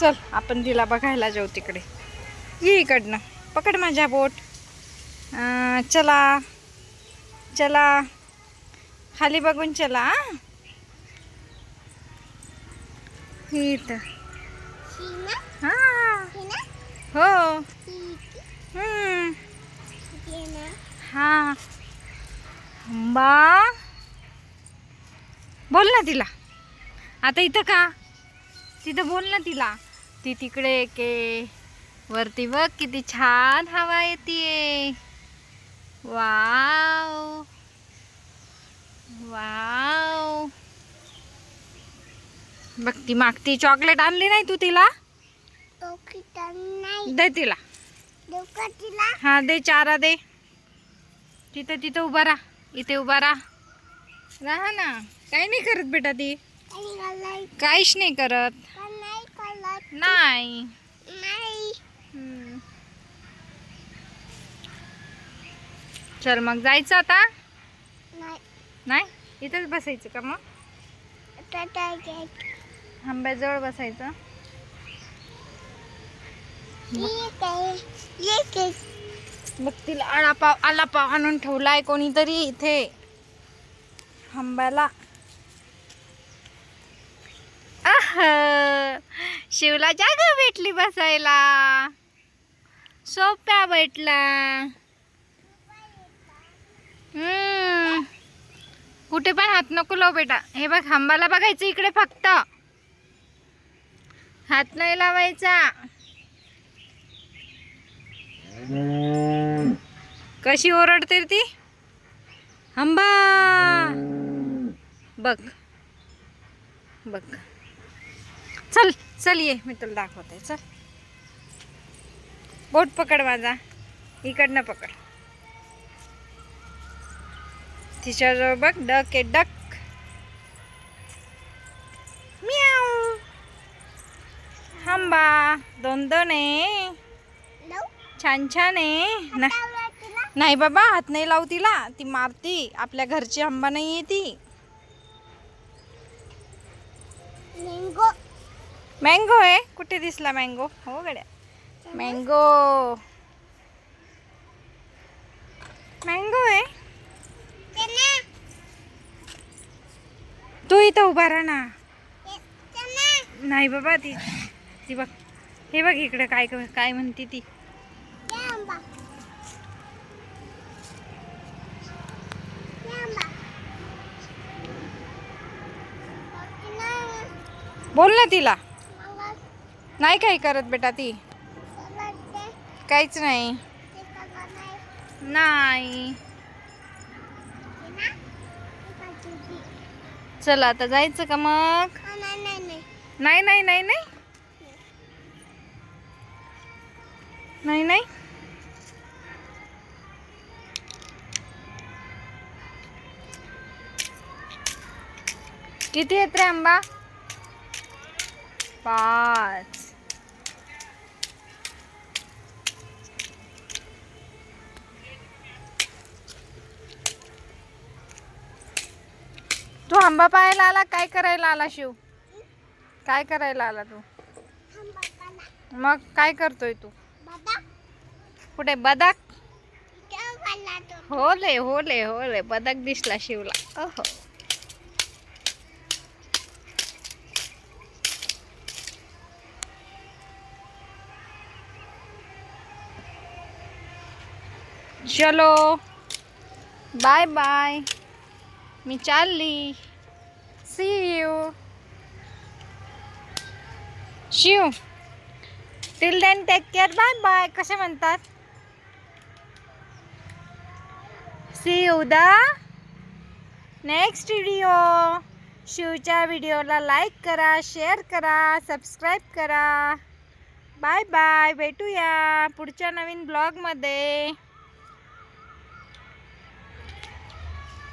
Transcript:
चल आपण तिला बघायला जाऊ तिकडे. ये इकडनं, पकड माझ्या बोट. चला चला खाली बघून चला. इथं हां हो हां बा बोल ना तिला आता. इथं का तिथं बोल ना तिला. ती तिकडे के वरती बघ किती छान हवा येते. वाव वाव बघ ती मागती. चॉकलेट आणली नाही तू तिला. दे तिला. हा दे, चारा दे. तिथं तिथं उभा राहा. इथे उभा राहा ना. काही नाही करत बेटा ती. काहीच नाही करत. नाही चल मग जायचं आता. नाही इथंच बसायचं का मग. आंब्याजवळ बसायचं. मग तिला आलापाव आणून ठेवलाय कोणीतरी इथे आंब्याला. शिवला जागा भेटली बसायला. सोप्या भेटला. कुठे पण हात नको लाव बेटा. हे बघ आंब्याला बघायचं इकडे फक्त. हात नाही लावायचा. कशी ओरडते ती. आंबा बघ बघ. चल चल ये मी तुला दाखवते. चल बोट पकड माझा. इकडनं पकड. तिच्याजवळ बघ डक आहे डक. म्याऊ. आंबा दोन दोन आहे. छान छान आहे. नाही बाबा हात नाही लावू तिला. ती मारती. आपल्या घरची आंबा नाही आहे ती. मँगो आहे. कुठे दिसला मँगो. हो गड्या मँगो. मँगो आहे. तू इथं उभा राहा ना. नाही बाबा ती ती बघ. हे बघ इकडे काय काय म्हणते ती. बोल ना तिला. नाही काही करत बेटा ती. काहीच नाही. नाही चला आता जायचं का मग. नाही नाही नाही नाही नाही नाही. किती येत रे आंबा. 5. तू आंबा पाहायला आला. काय करायला आला शिव. काय करायला आला तू. मग काय करतोय तू. कुठे बदक. होले होले होले बदक दिसला शिवला. ओहो चलो बाय बाय. मी चालली. See you Shiv. Till then take care. Bye bye कसे म्हणतात. See you the next video. शिवच्या व्हिडिओला लाईक करा, शेअर करा, सबस्क्राईब करा. Bye bye. भेटूया पुढच्या नवीन ब्लॉगमध्ये.